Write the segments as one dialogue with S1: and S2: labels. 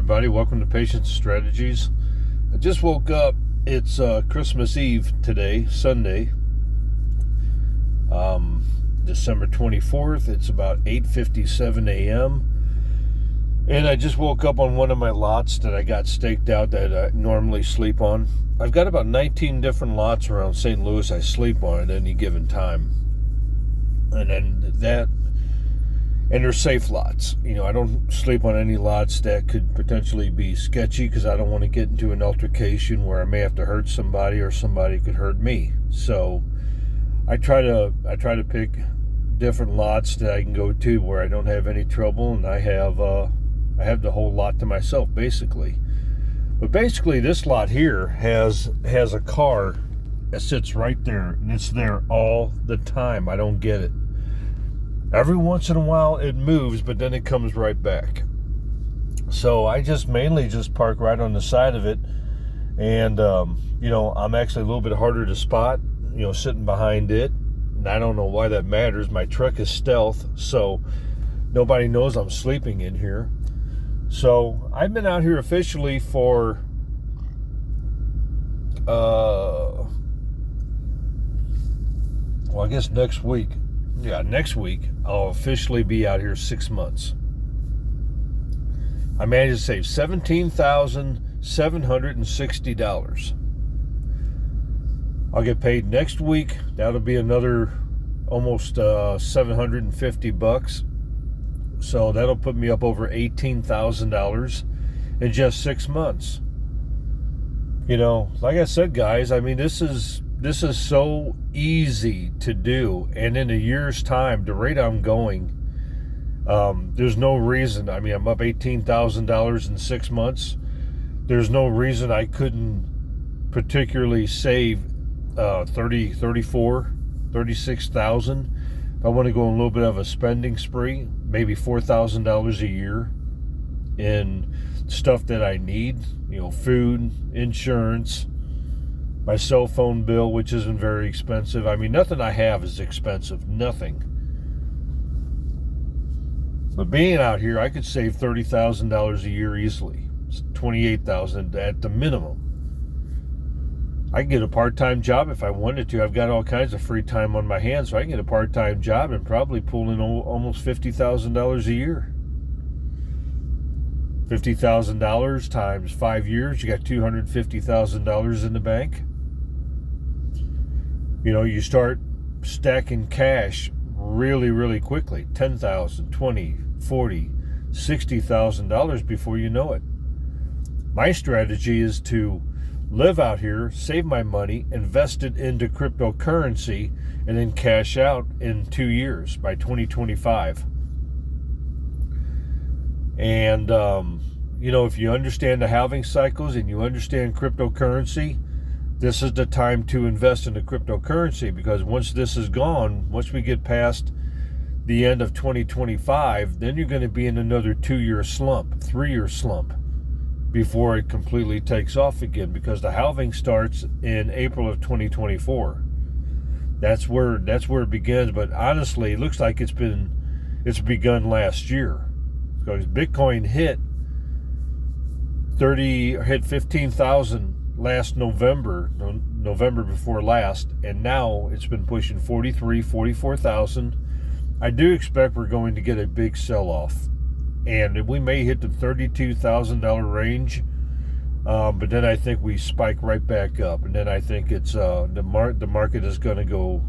S1: everybody. Welcome to Patience Strategies. I just woke up. It's Christmas Eve today, Sunday, December 24th. It's about 8:57 a.m. And I just woke up on one of my lots that I got staked out that I normally sleep on. I've got about 19 different lots around St. Louis I sleep on at any given time. And they're safe lots. You know, I don't sleep on any lots that could potentially be sketchy because I don't want to get into an altercation where I may have to hurt somebody or somebody could hurt me. So I try to pick different lots that I can go to where I don't have any trouble, and I have the whole lot to myself basically. But basically, this lot here has a car that sits right there, and it's there all the time. I don't get it. Every once in a while it moves, but then it comes right back. So I mainly park right on the side of it. And, I'm actually a little bit harder to spot, sitting behind it. And I don't know why that matters. My truck is stealth, so nobody knows I'm sleeping in here. So I've been out here officially for, I guess next week. Yeah, next week I'll officially be out here 6 months. I managed to save $17,760. I'll get paid next week. That'll be another almost $750. So that'll put me up over $18,000 in just 6 months. Like I said, guys, I mean, this is so easy to do, and in a year's time, the rate I'm going, there's no reason. I mean, I'm up $18,000 in 6 months. There's no reason I couldn't particularly save $36,000 if I want to go on a little bit of a spending spree, maybe $4,000 a year in stuff that I need, food, insurance, my cell phone bill, which isn't very expensive. I mean, nothing I have is expensive. Nothing. But being out here, I could save $30,000 a year easily. It's $28,000 at the minimum. I can get a part-time job if I wanted to. I've got all kinds of free time on my hands, so I can get a part-time job and probably pull in almost $50,000 a year. $50,000 times 5 years, you got $250,000 in the bank. You start stacking cash really, really quickly. $10,000, $20,000, $40,000, $60,000 before you know it. My strategy is to live out here, save my money, invest it into cryptocurrency, and then cash out in 2 years by 2025. And, if you understand the halving cycles and you understand cryptocurrency, this is the time to invest in the cryptocurrency, because once this is gone, once we get past the end of 2025, then you're going to be in another 2-year slump, 3-year slump before it completely takes off again, because the halving starts in April of 2024. That's where it begins. But honestly, it looks like it's begun last year, because Bitcoin hit 15,000 last November before last, and now it's been pushing 44,000. I do expect we're going to get a big sell-off, and we may hit the $32,000 range, but then I think we spike right back up, and then I think it's the market is going to go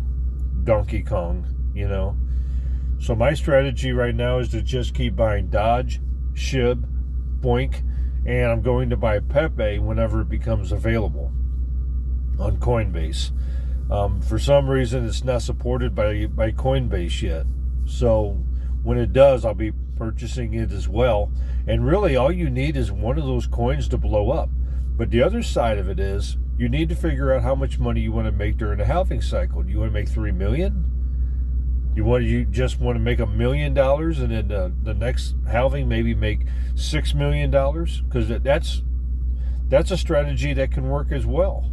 S1: Donkey Kong, So my strategy right now is to just keep buying Dodge, SHIB, Boink, and I'm going to buy Pepe whenever it becomes available on Coinbase. For some reason, it's not supported by Coinbase yet. So when it does, I'll be purchasing it as well. And really, all you need is one of those coins to blow up. But the other side of it is, you need to figure out how much money you want to make during the halving cycle. Do you want to make $3 million? You just want to make $1 million, and then the next halving maybe make $6 million? Because that's a strategy that can work as well.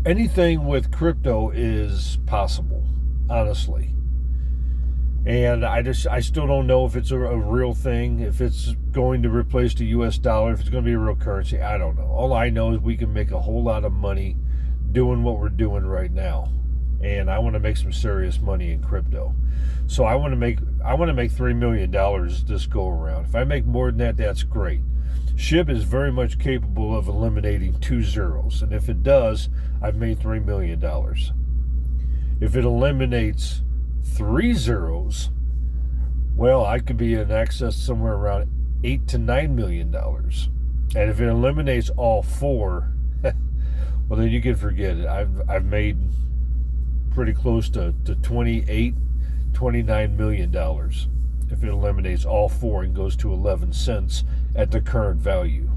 S1: Anything with crypto is possible, honestly. And I still don't know if it's a real thing, if it's going to replace the US dollar, if it's going to be a real currency. I don't know. All I know is we can make a whole lot of money doing what we're doing right now. And I want to make some serious money in crypto. So I want to make $3 million this go around. If I make more than that, that's great. SHIB is very much capable of eliminating 2 zeros. And if it does, I've made $3 million. If it eliminates 3 zeros, well, I could be in excess somewhere around $8 to $9 million. And if it eliminates all 4, well, then you can forget it. I've made pretty close to $29 million if it eliminates all 4 and goes to 11 cents at the current value.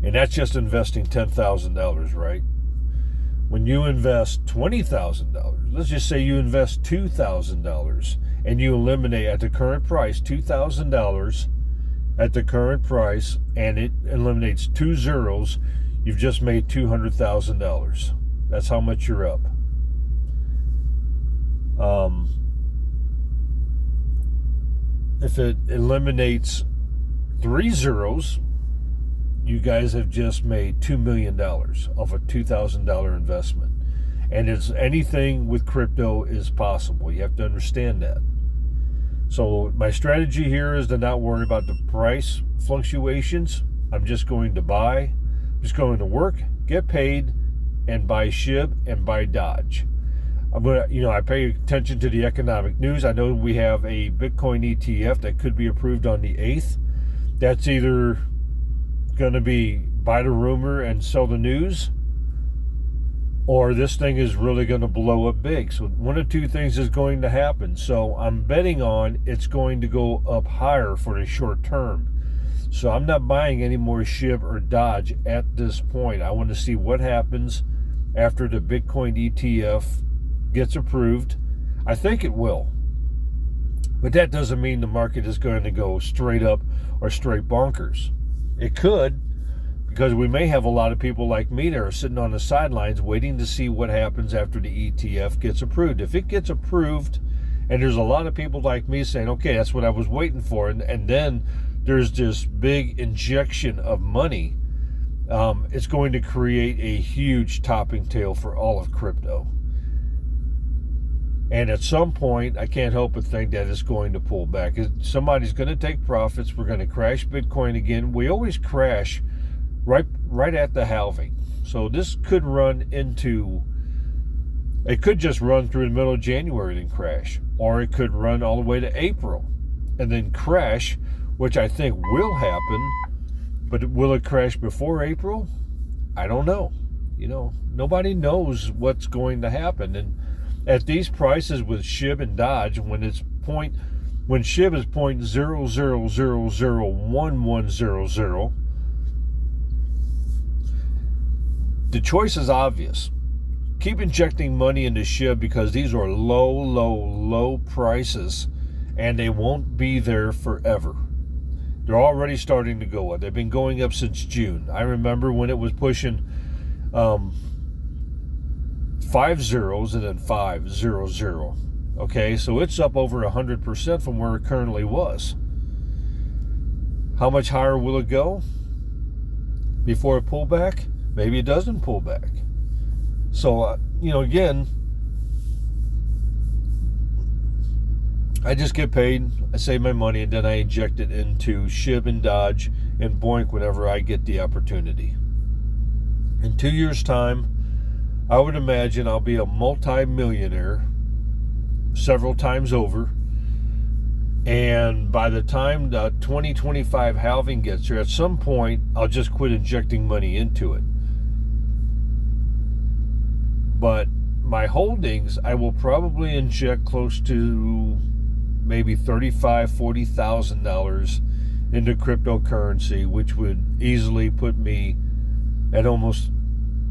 S1: And that's just investing $10,000, right? When you invest $20,000, let's just say you invest $2,000 and you eliminate at the current price $2,000 at the current price, and it eliminates 2 zeros, you've just made $200,000. That's how much you're up. If it eliminates 3 zeros, you guys have just made $2 million off a $2,000 investment. And it's anything with crypto is possible. You have to understand that. So my strategy here is to not worry about the price fluctuations. I'm just going to buy, just going to work, get paid, and buy SHIB and buy Dodge. I pay attention to the economic news. I know we have a Bitcoin ETF that could be approved on the 8th. That's either going to be buy the rumor and sell the news, or this thing is really going to blow up big. So one of 2 things is going to happen. So I'm betting on it's going to go up higher for the short term. So I'm not buying any more SHIB or Dodge at this point. I want to see what happens after the Bitcoin ETF gets approved. I think it will. But that doesn't mean the market is going to go straight up or straight bonkers. It could, because we may have a lot of people like me that are sitting on the sidelines waiting to see what happens after the ETF gets approved. If it gets approved, and there's a lot of people like me saying, okay, that's what I was waiting for, and then there's this big injection of money, it's going to create a huge topping tail for all of crypto. And at some point, I can't help but think that it's going to pull back. Somebody's going to take profits. We're going to crash Bitcoin again. We always crash right at the halving. So this could just run through the middle of January and crash. Or it could run all the way to April and then crash, which I think will happen. But will it crash before April? I don't know. Nobody knows what's going to happen. And at these prices with SHIB and Dodge, when SHIB is 0.00001100, the choice is obvious. Keep injecting money into SHIB because these are low prices, and they won't be there forever. They're already starting to go up. They've been going up since June. I remember when it was pushing 5 zeros and then 500. Okay, so it's up over 100% from where it currently was. How much higher will it go before it pull back? Maybe it doesn't pull back. So, again, I just get paid, I save my money, and then I inject it into SHIB and Dodge and Boink whenever I get the opportunity. In 2 years' time, I would imagine I'll be a multi-millionaire several times over. And by the time the 2025 halving gets here, at some point, I'll just quit injecting money into it. But my holdings, I will probably inject close to maybe $35,000, $40,000 into cryptocurrency, which would easily put me at almost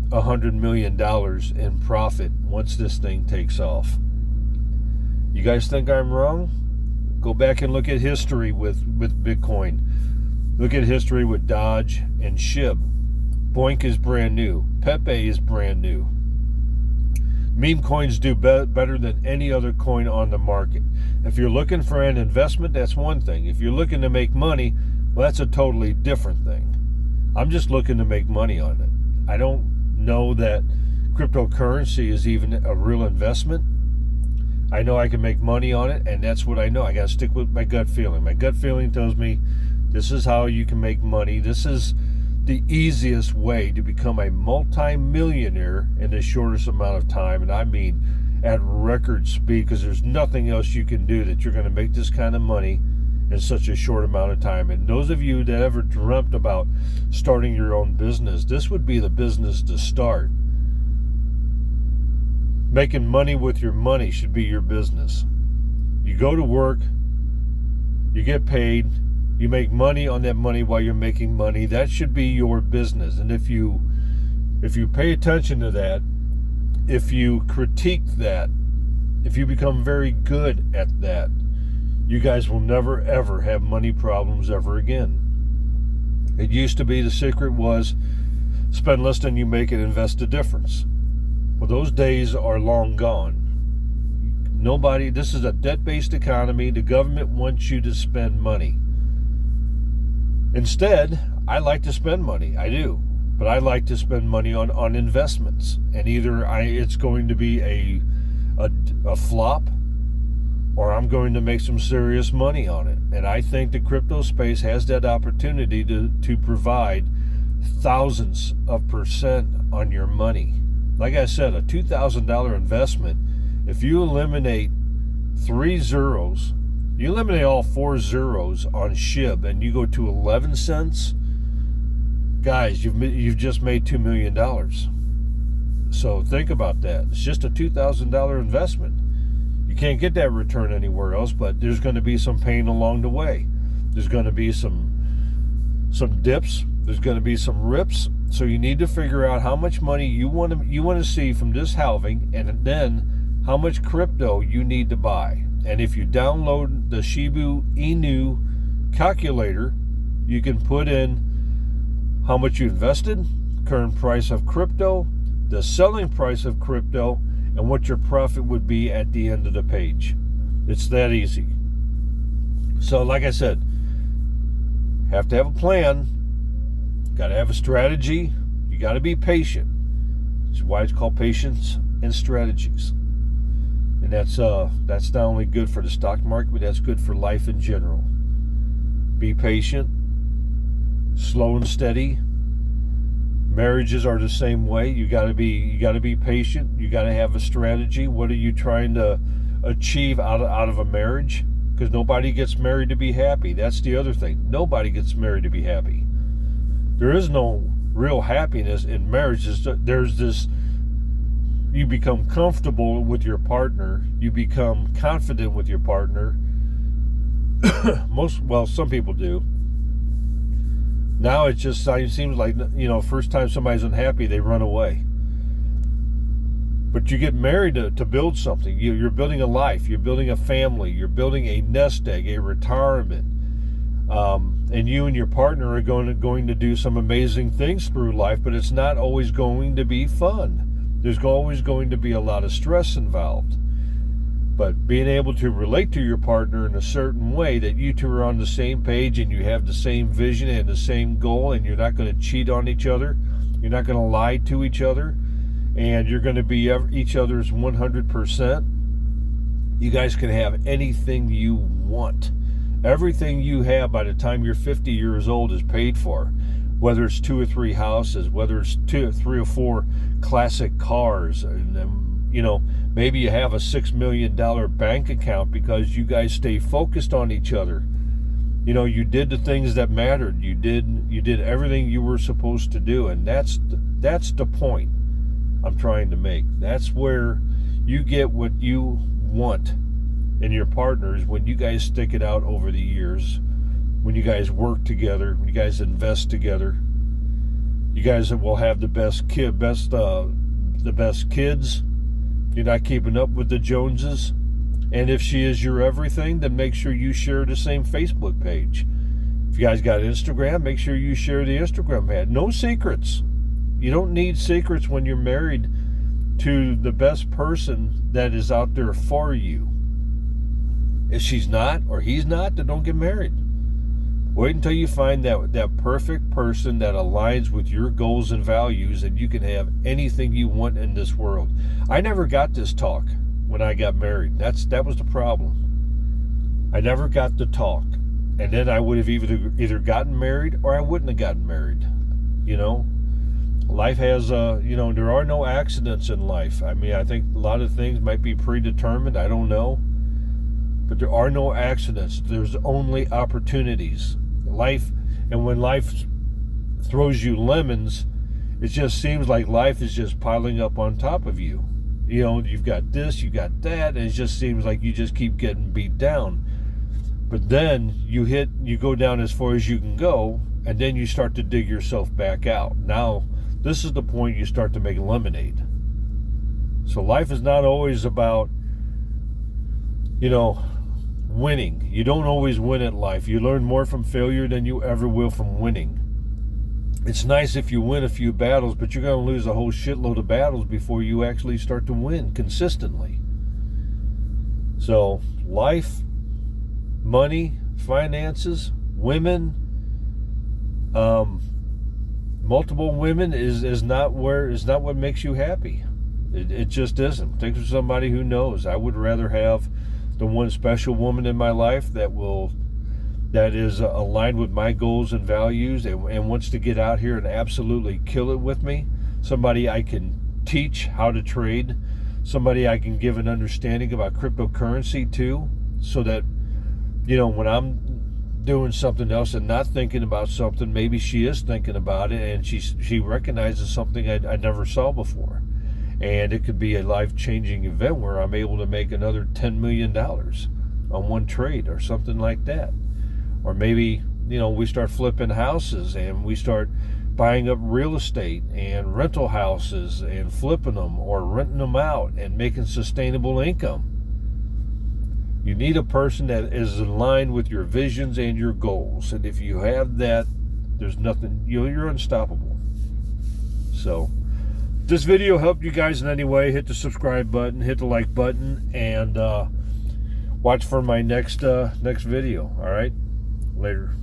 S1: $100 million in profit once this thing takes off. You guys think I'm wrong? Go back and look at history with Bitcoin. Look at history with Dodge and SHIB. Boink is brand new. Pepe is brand new. Meme coins do better than any other coin on the market. If you're looking for an investment, that's one thing. If you're looking to make money, well, that's a totally different thing. I'm just looking to make money on it. I don't know that cryptocurrency is even a real investment. I know I can make money on it, and that's what I know. I got to stick with my gut feeling. My gut feeling tells me this is how you can make money. This is the easiest way to become a multi-millionaire in the shortest amount of time, and I mean at record speed, because there's nothing else you can do that you're going to make this kind of money in such a short amount of time. And those of you that ever dreamt about starting your own business, this would be the business to start. Making money with your money should be your business. You go to work, you get paid, you make money on that money while you're making money. That should be your business. And if you pay attention to that, if you critique that, if you become very good at that, you guys will never ever have money problems ever again. It used to be the secret was spend less than you make and invest the difference. Well, those days are long gone. This is a debt-based economy. The government wants you to spend money. Instead, I like to spend money. I do. But I like to spend money on investments. And either it's going to be a flop, or I'm going to make some serious money on it. And I think the crypto space has that opportunity to provide thousands of percent on your money. Like I said, a $2,000 investment, if you eliminate 3 zeros, you eliminate all 4 zeros on SHIB and you go to 11 cents, guys, you've just made $2 million. So think about that. It's just a $2,000 investment. You can't get that return anywhere else, but there's going to be some pain along the way. There's going to be some dips. There's going to be some rips. So you need to figure out how much money you want to see from this halving, and then how much crypto you need to buy. And if you download the Shiba Inu calculator, you can put in how much you invested, current price of crypto, the selling price of crypto, and what your profit would be at the end of the page. It's that easy. So like I said, have to have a plan. Got to have a strategy. You got to be patient. That's why it's called Patience and Strategies. And that's not only good for the stock market, but that's good for life in general. Be patient, slow and steady. Marriages are the same way. You got to be patient. You got to have a strategy. What are you trying to achieve out of a marriage? Because nobody gets married to be happy. That's the other thing. Nobody gets married to be happy. There is no real happiness in marriage. There's this, you become comfortable with your partner. You become confident with your partner. Some people do. Now it just seems like, first time somebody's unhappy, they run away. But you get married to build something. You're building a life. You're building a family. You're building a nest egg, a retirement. And you and your partner are going to do some amazing things through life, but it's not always going to be fun. There's always going to be a lot of stress involved. But being able to relate to your partner in a certain way that you two are on the same page and you have the same vision and the same goal, and you're not going to cheat on each other, you're not going to lie to each other, and you're going to be each other's 100%, you guys can have anything you want. Everything you have by the time you're 50 years old is paid for. Whether it's 2 or 3 houses, whether it's 2 or 3 or 4 classic cars, and maybe you have a $6 million bank account because you guys stay focused on each other. You did the things that mattered. You did everything you were supposed to do, and that's the point I'm trying to make. That's where you get what you want in your partners when you guys stick it out over the years, when you guys work together, when you guys invest together. You guys will have the best kids. You're not keeping up with the Joneses. And if she is your everything, then make sure you share the same Facebook page. If you guys got Instagram, make sure you share the Instagram page. No secrets. You don't need secrets when you're married to the best person that is out there for you. If she's not or he's not, then don't get married. Wait until you find that perfect person that aligns with your goals and values, and you can have anything you want in this world. I never got this talk when I got married. That was the problem. I never got the talk. And then I would have either gotten married or I wouldn't have gotten married. You know? Life has, there are no accidents in life. I mean, I think a lot of things might be predetermined. I don't know. But there are no accidents. There's only opportunities. Life, and when life throws you lemons, it just seems like life is just piling up on top of you. You know, you've got this, you got that, and it just seems like you just keep getting beat down. But then you go down as far as you can go, and then you start to dig yourself back out. Now, this is the point you start to make lemonade. So life is not always about, winning. You don't always win at life. You learn more from failure than you ever will from winning. It's nice if you win a few battles, but you're going to lose a whole shitload of battles before you actually start to win consistently. So, life, money, finances, women, multiple women is not what makes you happy. It just isn't. Think of somebody who knows. I would rather have the one special woman in my life that is aligned with my goals and values and wants to get out here and absolutely kill it with me. Somebody I can teach how to trade. Somebody I can give an understanding about cryptocurrency to, so that, when I'm doing something else and not thinking about something, maybe she is thinking about it and she recognizes something I never saw before. And it could be a life-changing event where I'm able to make another $10 million on one trade or something like that. Or maybe, we start flipping houses and we start buying up real estate and rental houses and flipping them or renting them out and making sustainable income. You need a person that is in line with your visions and your goals. And if you have that, there's nothing, you're unstoppable. So, this video helped you guys in any way, hit the subscribe button, hit the like button, and watch for my next video. All right? Later.